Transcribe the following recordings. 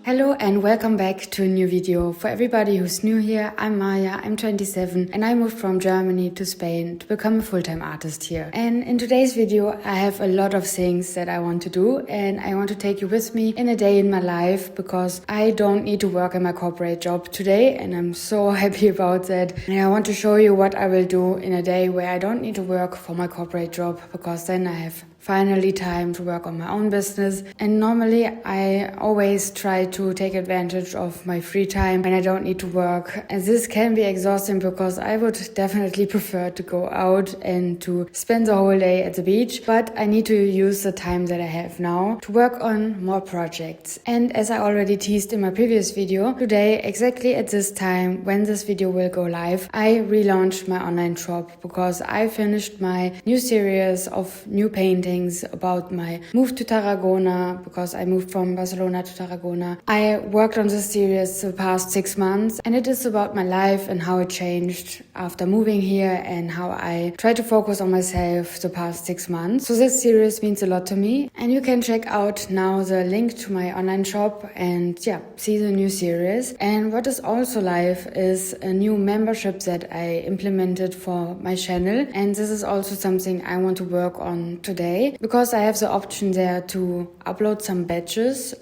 Hello and welcome back to a new video. For everybody who's new here, I'm Maya, I'm 27 and I moved from Germany to Spain to become a full-time artist here. And in today's video I have a lot of things that I want to do and I want to take you with me in a day in my life because I don't need to work in my corporate job today and I'm so happy about that. And I want to show you what I will do in a day where I don't need to work for my corporate job because then I have finally time to work on my own business. And normally I always try to take advantage of my free time when I don't need to work. And this can be exhausting because I would definitely prefer to go out and to spend the whole day at the beach. But I need to use the time that I have now to work on more projects. And as I already teased in my previous video, today, exactly at this time when this video will go live, I relaunched my online shop because I finished my new series of new paintings about my move to Tarragona because I moved from Barcelona to Tarragona. I worked on this series the past 6 months and it is about my life and how it changed after moving here and how I tried to focus on myself the past 6 months. So this series means a lot to me and you can check out now the link to my online shop and see the new series. And what is also live is a new membership that I implemented for my channel, and this is also something I want to work on today because I have the option there to upload some badges.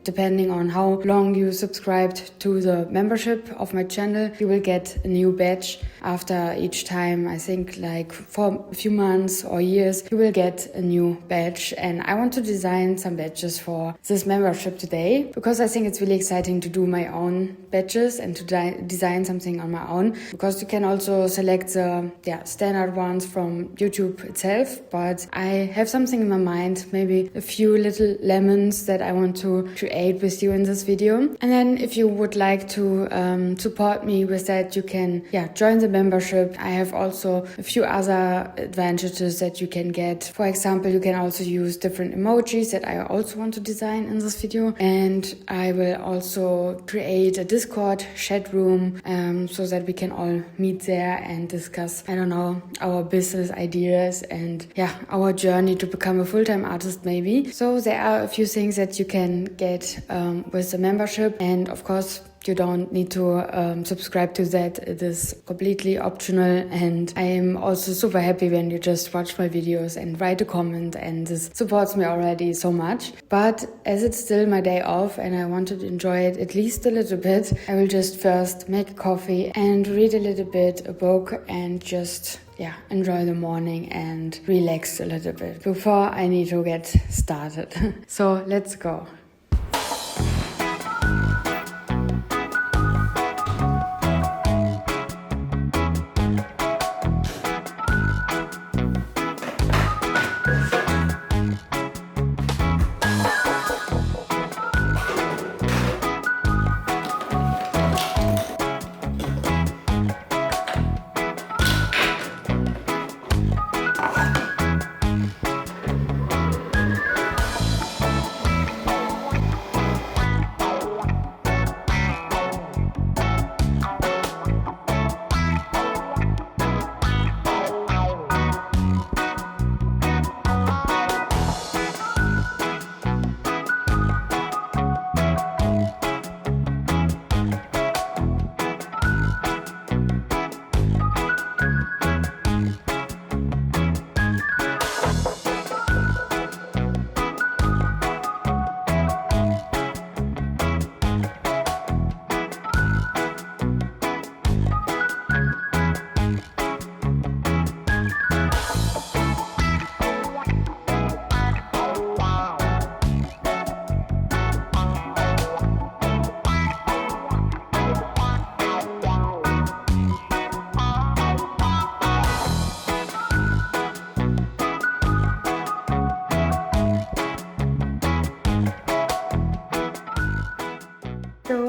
Depending on how long you subscribed to the membership of my channel, you will get a new badge after each time. I think like for a few months or years you will get a new badge, and I want to design some badges for this membership today because I think it's really exciting to do my own badges and to design something on my own, because you can also select the standard ones from YouTube itself, but I have something in my mind, maybe a few little lemons that I want to create with you in this video. And then if you would like to support me with that, you can join the membership. I have also a few other advantages that you can get. For example, you can also use different emojis that I also want to design in this video, and I will also create a Discord chat room so that we can all meet there and discuss, our business ideas and our journey to become a full-time artist maybe. So there are a few things that you can get with the membership, and of course you don't need to subscribe to that. It is completely optional, and I am also super happy when you just watch my videos and write a comment, and this supports me already so much. But as it's still my day off and I want to enjoy it at least a little bit, I will just first make a coffee and read a little bit a book and just enjoy the morning and relax a little bit before I need to get started. So let's go.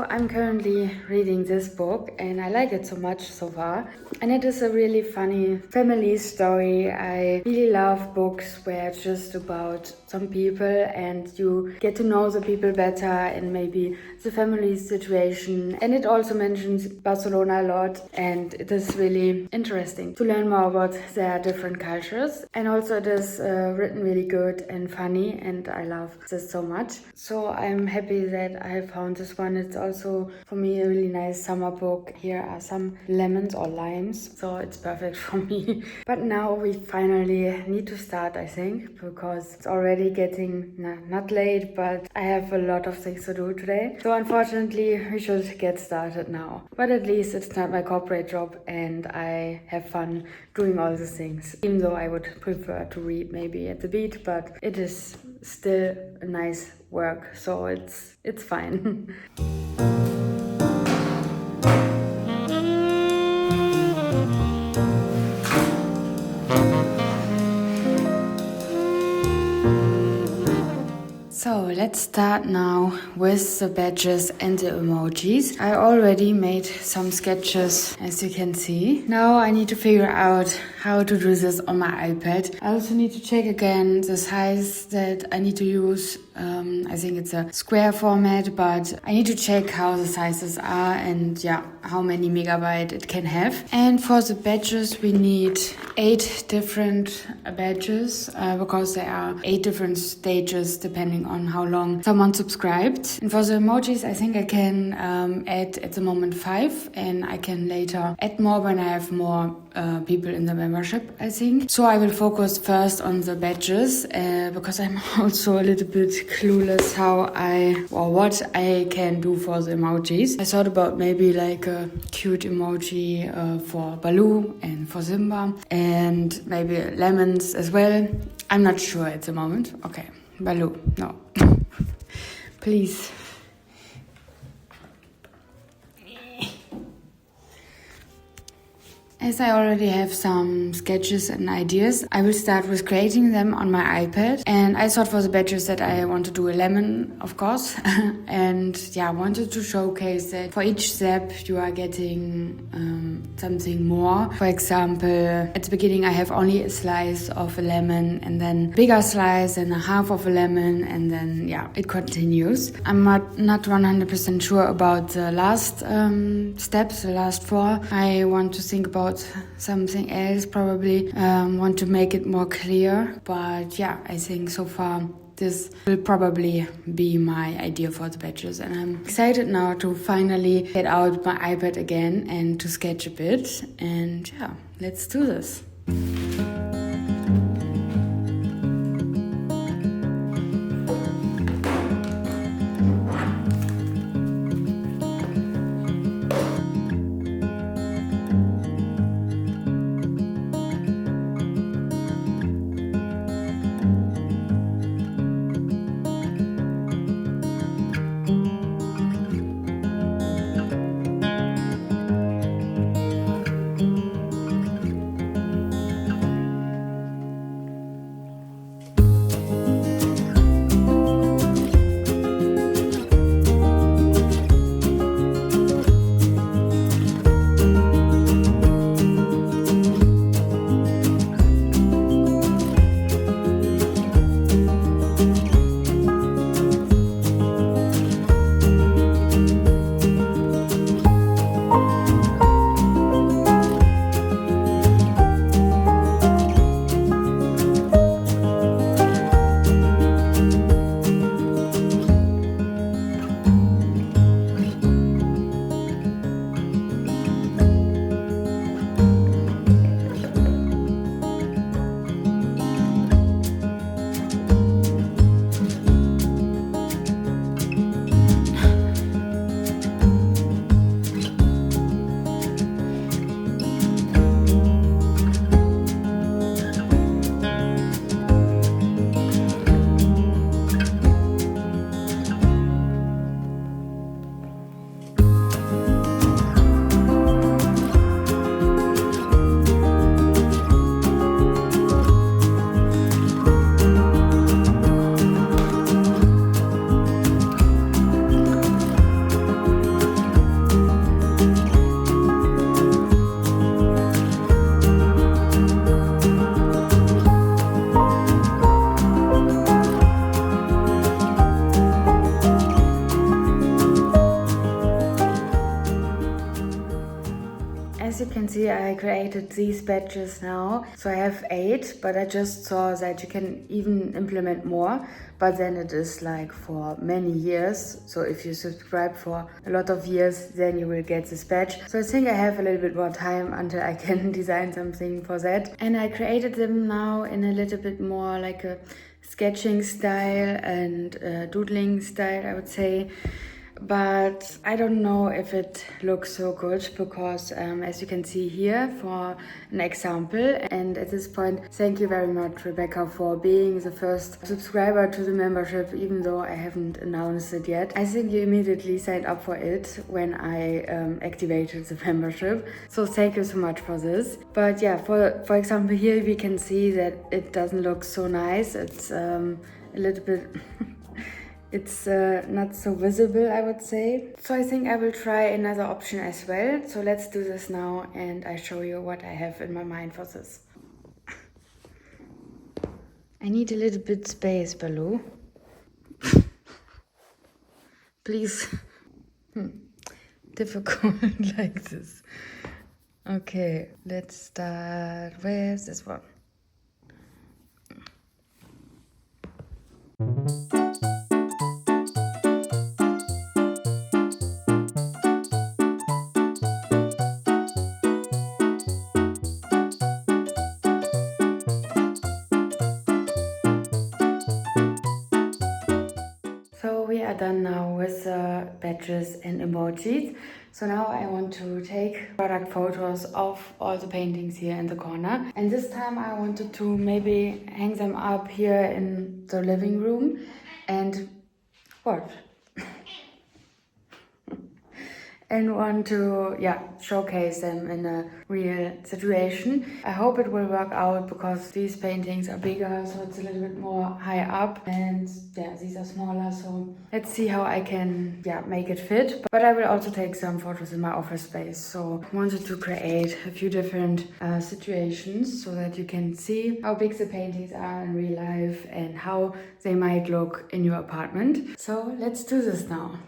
I'm currently reading this book and I like it so much so far. And it is a really funny family story. I really love books where it's just about some people and you get to know the people better and maybe the family situation. And it also mentions Barcelona a lot, and it is really interesting to learn more about their different cultures. And also it is written really good and funny, and I love this so much. So I'm happy that I found this one. It's also for me a really nice summer book. Here are some lemons or limes, so it's perfect for me. But now we finally need to start, I think, because it's already getting not late, but I have a lot of things to do today. So unfortunately we should get started now. But at least it's not my corporate job and I have fun doing all the things. Even though I would prefer to read maybe at the beach, but it is still a nice work, so it's fine. So let's start now with the badges and the emojis. I already made some sketches, as you can see. Now I need to figure out how to do this on my iPad. I also need to check again the size that I need to use. I think it's a square format, but I need to check how the sizes are and how many megabyte it can have. And for the badges we need 8 different badges because there are 8 different stages depending on how long someone subscribed. And for the emojis I think I can add at the moment 5, and I can later add more when I have more people in the membership, I think. So I will focus first on the badges because I'm also a little bit clueless what I can do for the emojis. I thought about maybe like a cute emoji for Baloo and for Simba, and maybe lemons as well. I'm not sure at the moment. Okay, Baloo, no. Please. As I already have some sketches and ideas, I will start with creating them on my iPad. And I thought for the badges that I want to do a lemon, of course. And I wanted to showcase that for each step you are getting something more. For example, at the beginning I have only a slice of a lemon, and then bigger slice and a half of a lemon, and then it continues. I'm not 100% sure about the last steps, the last 4. I want to think about something else, probably want to make it more clear, but I think so far this will probably be my idea for the badges, and I'm excited now to finally get out my iPad again and to sketch a bit, and let's do this. can see, I created these badges now. So I have 8, but I just saw that you can even implement more. But then it is like for many years. So if you subscribe for a lot of years, then you will get this badge. So I think I have a little bit more time until I can design something for that. And I created them now in a little bit more like a sketching style and doodling style, I would say. But I don't know if it looks so good because as you can see here for an example, and at this point, thank you very much, Rebecca, for being the first subscriber to the membership, even though I haven't announced it yet. I think you immediately signed up for it when I activated the membership. So thank you so much for this. But yeah, for example, here we can see that it doesn't look so nice. It's a little bit... It's not so visible, I would say. So I think I will try another option as well. So let's do this now and I show you what I have in my mind for this. I need a little bit space, Baloo. Please. Difficult like this. Okay, let's start with this one. We are done now with the badges and emojis. So now I want to take product photos of all the paintings here in the corner. And this time I wanted to maybe hang them up here in the living room and what? And want to showcase them in a real situation. I hope it will work out because these paintings are bigger, so it's a little bit more high up, and these are smaller, so let's see how I can make it fit. But I will also take some photos in my office space, so I wanted to create a few different situations so that you can see how big the paintings are in real life and how they might look in your apartment. So let's do this now.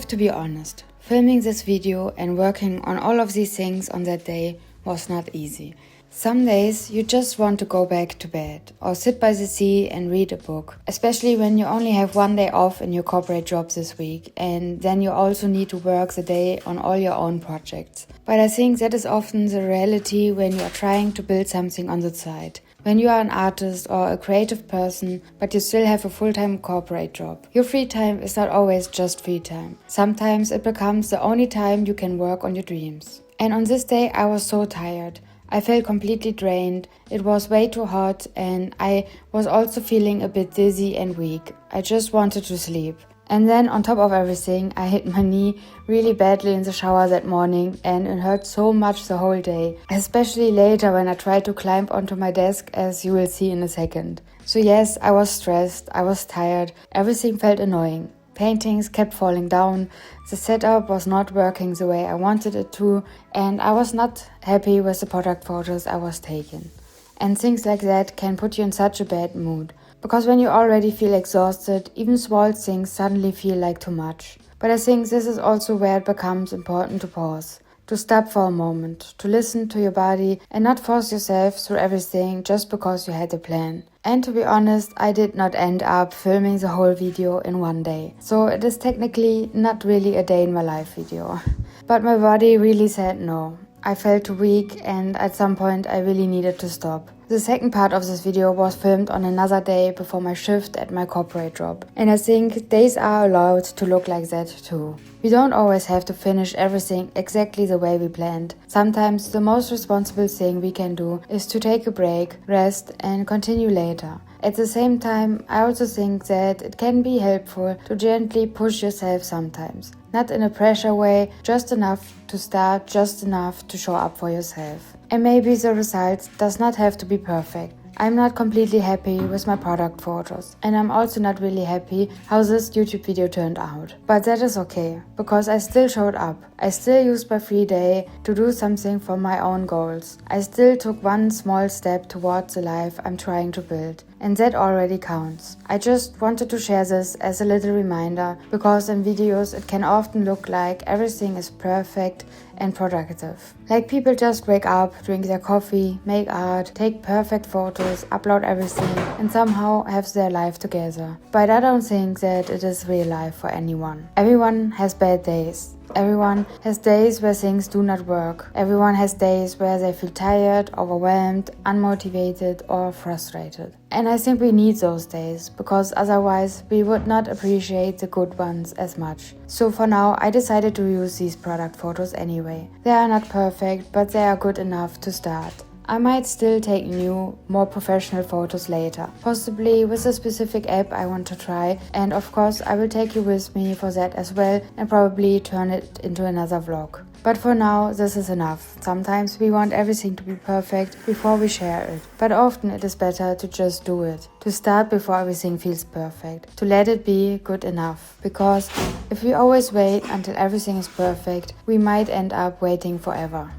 To be honest, filming this video and working on all of these things on that day was not easy. Some days you just want to go back to bed or sit by the sea and read a book, especially when you only have one day off in your corporate job this week, and then you also need to work the day on all your own projects. But I think that is often the reality when you are trying to build something on the side. When you are an artist or a creative person, but you still have a full-time corporate job. Your free time is not always just free time. Sometimes it becomes the only time you can work on your dreams. And on this day I was so tired. I felt completely drained. It was way too hot and I was also feeling a bit dizzy and weak. I just wanted to sleep. And then on top of everything, I hit my knee really badly in the shower that morning and it hurt so much the whole day. Especially later when I tried to climb onto my desk, as you will see in a second. So yes, I was stressed, I was tired, everything felt annoying. Paintings kept falling down, the setup was not working the way I wanted it to, and I was not happy with the product photos I was taking. And things like that can put you in such a bad mood. Because when you already feel exhausted, even small things suddenly feel like too much. But I think this is also where it becomes important to pause, to stop for a moment, to listen to your body and not force yourself through everything just because you had a plan. And to be honest, I did not end up filming the whole video in one day. So it is technically not really a day in my life video. But my body really said no. I felt too weak and at some point I really needed to stop. The second part of this video was filmed on another day before my shift at my corporate job. And I think days are allowed to look like that too. We don't always have to finish everything exactly the way we planned. Sometimes the most responsible thing we can do is to take a break, rest and continue later. At the same time, I also think that it can be helpful to gently push yourself sometimes. Not in a pressure way, just enough to start, just enough to show up for yourself. And maybe the result does not have to be perfect. I'm not completely happy with my product photos, and I'm also not really happy how this YouTube video turned out. But that is okay, because I still showed up. I still used my free day to do something for my own goals. I still took one small step towards the life I'm trying to build. And that already counts. I just wanted to share this as a little reminder, because in videos it can often look like everything is perfect and productive. Like people just wake up, drink their coffee, make art, take perfect photos, upload everything, and somehow have their life together. But I don't think that it is real life for anyone. Everyone has bad days. Everyone has days where things do not work. Everyone has days where they feel tired, overwhelmed, unmotivated, or frustrated. And I think we need those days, because otherwise we would not appreciate the good ones as much. So for now, I decided to use these product photos anyway. They are not perfect, but they are good enough to start. I might still take new, more professional photos later, possibly with a specific app I want to try, and of course I will take you with me for that as well and probably turn it into another vlog. But for now, this is enough. Sometimes we want everything to be perfect before we share it, but often it is better to just do it, to start before everything feels perfect, to let it be good enough, because if we always wait until everything is perfect, we might end up waiting forever.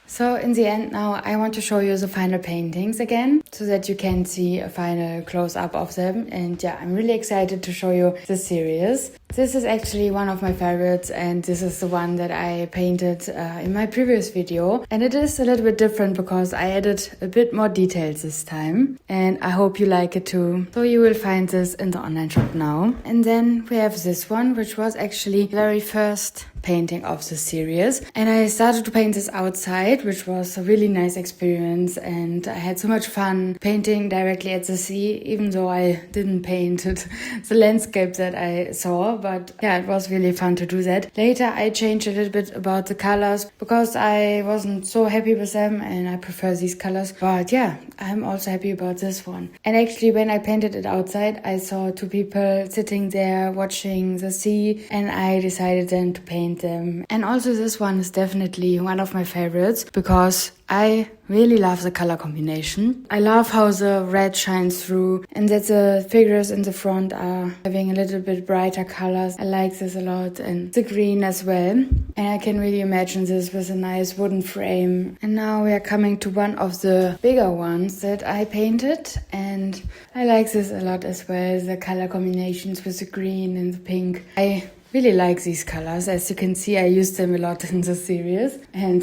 So in the end now, I want to show you the final paintings again, so that you can see a final close-up of them. And yeah, I'm really excited to show you the series. This is actually one of my favorites, and this is the one that I painted in my previous video. And it is a little bit different because I added a bit more details this time. And I hope you like it too. So you will find this in the online shop now. And then we have this one, which was actually the very first painting of the series, and I started to paint this outside, which was a really nice experience, and I had so much fun painting directly at the sea, even though I didn't paint it, the landscape that I saw. But yeah, it was really fun to do that. Later I changed a little bit about the colors because I wasn't so happy with them and I prefer these colors. But yeah, I'm also happy about this one. And actually when I painted it outside, I saw two people sitting there watching the sea, and I decided then to paint them. And also this one is definitely one of my favorites because I really love the color combination. I love how the red shines through and that the figures in the front are having a little bit brighter colors. I like this a lot, and the green as well. And I can really imagine this with a nice wooden frame. And now we are coming to one of the bigger ones that I painted, and I like this a lot as well. The color combinations with the green and the pink. I really like these colors. As you can see, I used them a lot in the series. And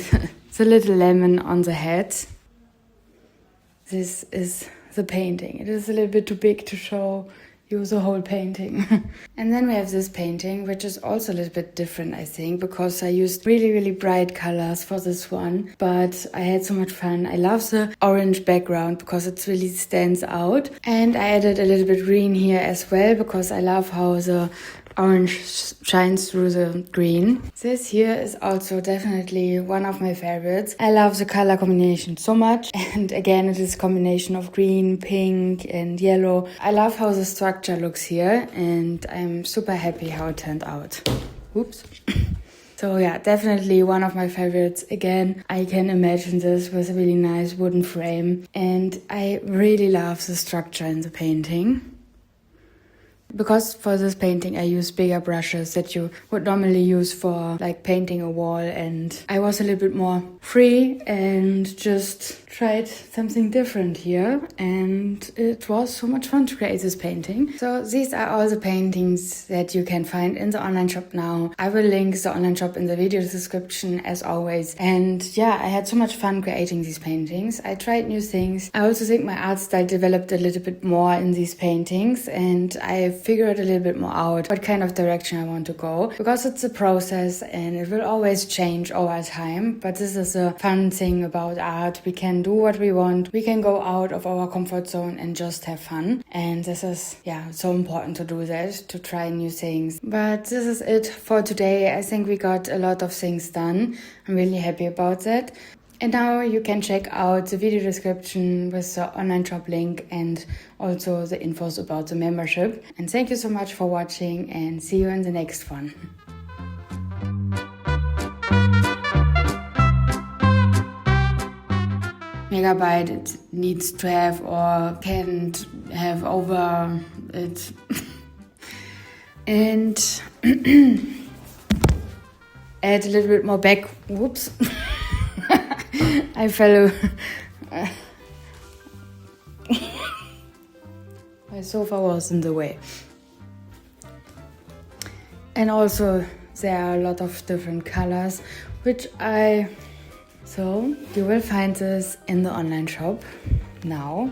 the little lemon on the head. This is the painting. It is a little bit too big to show you the whole painting. And then we have this painting, which is also a little bit different, I think, because I used really, really bright colors for this one. But I had so much fun. I love the orange background because it really stands out. And I added a little bit green here as well because I love how the orange shines through the green. This here is also definitely one of my favorites. I love the color combination so much, and again it is a combination of green, pink and yellow. I love how the structure looks here, and I'm super happy how it turned out. Oops. So yeah, definitely one of my favorites. Again, I can imagine this with a really nice wooden frame, and I really love the structure in the painting. Because for this painting I use bigger brushes that you would normally use for like painting a wall, and I was a little bit more free and just tried something different here, and it was so much fun to create this painting. So these are all the paintings that you can find in the online shop now. I will link the online shop in the video description as always. And yeah, I had so much fun creating these paintings. I tried new things. I also think my art style developed a little bit more in these paintings, and I figured a little bit more out what kind of direction I want to go, because it's a process and it will always change over time. But this is a fun thing about art. We can do what we want. We can go out of our comfort zone and just have fun. And this is, yeah, so important to do that, to try new things. But this is it for today. I think we got a lot of things done. I'm really happy about that. And now you can check out the video description with the online shop link and also the infos about the membership. And thank you so much for watching, and see you in the next one. Megabyte it needs to have or can't have over it. And add a little bit more back. Whoops. I fell. My sofa was in the way. And also there are a lot of different colors, so you will find this in the online shop now.